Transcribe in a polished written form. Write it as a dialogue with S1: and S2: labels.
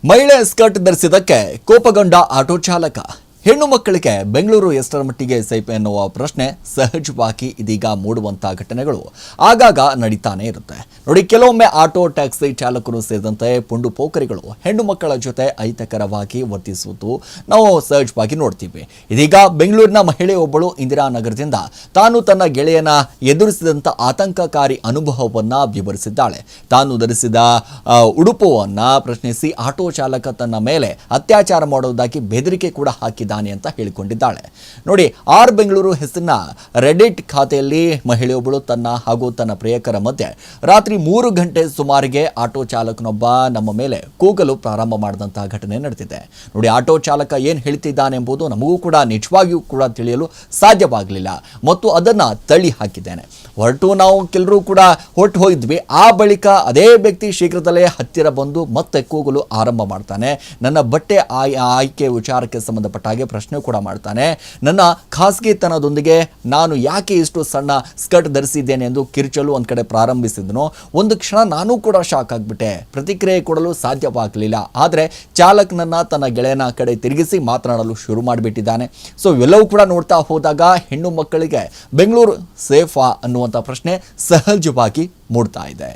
S1: ಮಹಿಳೆ ಸ್ಕರ್ಟ್ ಧರಿಸಿದ್ದಕ್ಕೆ ಕೋಪಗೊಂಡ ಆಟೋ ಚಾಲಕ. ಹೆಣ್ಣು ಮಕ್ಕಳಿಗೆ ಬೆಂಗಳೂರು ಎಷ್ಟರ ಮಟ್ಟಿಗೆ ಸೇಫ್ ಎನ್ನುವ ಪ್ರಶ್ನೆ ಸಹಜವಾಗಿ ಇದೀಗ ಮೂಡುವಂತಹ ಘಟನೆಗಳು ಆಗಾಗ ನಡೀತಾನೆ ಇರುತ್ತೆ. ನೋಡಿ, ಕೆಲವೊಮ್ಮೆ ಆಟೋ ಟ್ಯಾಕ್ಸಿ ಚಾಲಕರು ಸೇರಿದಂತೆ ಪುಂಡು ಪೋಖರಿಗಳು ಹೆಣ್ಣು ಮಕ್ಕಳ ಜೊತೆ ಅಹಿತಕರವಾಗಿ ವರ್ತಿಸುವುದು ನಾವು ಸಹಜವಾಗಿ ನೋಡ್ತೀವಿ. ಇದೀಗ ಬೆಂಗಳೂರಿನ ಮಹಿಳೆಯೊಬ್ಬಳು ಇಂದಿರಾನಗರದಿಂದ ತಾನು ತನ್ನ ಗೆಳೆಯನ ಎದುರಿಸಿದಂಥ ಆತಂಕಕಾರಿ ಅನುಭವವನ್ನ ವಿವರಿಸಿದ್ದಾಳೆ. ತಾನು ಧರಿಸಿದ ಉಡುಪುವನ್ನ ಪ್ರಶ್ನಿಸಿ ಆಟೋ ಚಾಲಕ ತನ್ನ ಮೇಲೆ ಅತ್ಯಾಚಾರ ಮಾಡುವುದಾಗಿ ಬೆದರಿಕೆ ಕೂಡ ಹಾಕಿದ್ದಾನೆ ಅಂತ ಹೇಳಿಕೊಂಡಿದ್ದಾಳೆ. ನೋಡಿ, ಆರ್ ಬೆಂಗಳೂರು ಹೆಸರಿನ ರೆಡಿಟ್ ಖಾತೆಯಲ್ಲಿ ಮಹಿಳೆಯೊಬ್ಬಳು ತನ್ನ ಹಾಗೂ ತನ್ನ ಪ್ರಿಯಕರ ಮಧ್ಯೆ ರಾತ್ರಿ 3 ಗಂಟೆ ಸುಮಾರಿಗೆ ಆಟೋ ಚಾಲಕನೊಬ್ಬ ನಮ್ಮ ಮೇಲೆ ಕೂಗಲು ಪ್ರಾರಂಭ ಮಾಡಿದಂತಹ ಘಟನೆ ನಡೆದಿದೆ. ನೋಡಿ, ಆಟೋ ಚಾಲಕ ಏನು ಹೇಳ್ತಿದ್ದಾನೆ ಎಂಬುದು ನಮಗೂ ಕೂಡ ನಿಜವಾಗಿಯೂ ಕೂಡ ತಿಳಿಯಲು ಸಾಧ್ಯವಾಗಲಿಲ್ಲ ಮತ್ತು ಅದನ್ನ ತಳ್ಳಿ ಹಾಕಿದ್ದೇನೆ. ಹೊರಟು ನಾವು ಕೆಲವರು ಕೂಡ ಹೊರಟು ಹೋಗಿದ್ವಿ. ಆ ಬಳಿಕ ಅದೇ ವ್ಯಕ್ತಿ ಶೀಘ್ರದಲ್ಲೇ ಹತ್ತಿರ ಬಂದು ಮತ್ತೆ ಕೂಗಲು ಆರಂಭ ಮಾಡ್ತಾನೆ. ನನ್ನ ಬಟ್ಟೆ ಆಯ್ಕೆ ವಿಚಾರಕ್ಕೆ ಸಂಬಂಧಪಟ್ಟ ಹಾಗೆ ಪ್ರಶ್ನೆ ಕೂಡ ಮಾಡ್ತಾನೆ. ನನ್ನ ಖಾಸಗಿತನದೊಂದಿಗೆ ನಾನು ಯಾಕೆ ಇಷ್ಟು ಸಣ್ಣ ಸ್ಕರ್ಟ್ ಧರಿಸಿದ್ದೇನೆ ಎಂದು ಕಿರುಚಲು ಒಂದ್ ಕಡೆ ಪ್ರಾರಂಭಿಸಿದನು. ಒಂದು ಕ್ಷಣ ನಾನು ಕೂಡ ಶಾಕ್ ಆಗಿಬಿಟ್ಟೆ. ಪ್ರತಿಕ್ರಿಯೆ ಕೊಡಲು ಸಾಧ್ಯವಾಗಲಿಲ್ಲ. ಆದರೆ ಚಾಲಕನನ್ನ ತನ್ನ ಗೆಳೆಯನ ಕಡೆ ತಿರುಗಿಸಿ ಮಾತನಾಡಲು ಶುರು ಮಾಡಿಬಿಟ್ಟಿದ್ದಾನೆ. ಸೊ ಇವೆಲ್ಲವೂ ಕೂಡ ನೋಡ್ತಾ ಹೋದಾಗ ಹೆಣ್ಣು ಮಕ್ಕಳಿಗೆ ಬೆಂಗಳೂರು ಸೇಫಾ ಅನ್ನುವಂಥ ಪ್ರಶ್ನೆ ಸಹಜವಾಗಿ ಮೂಡ್ತಾ ಇದೆ.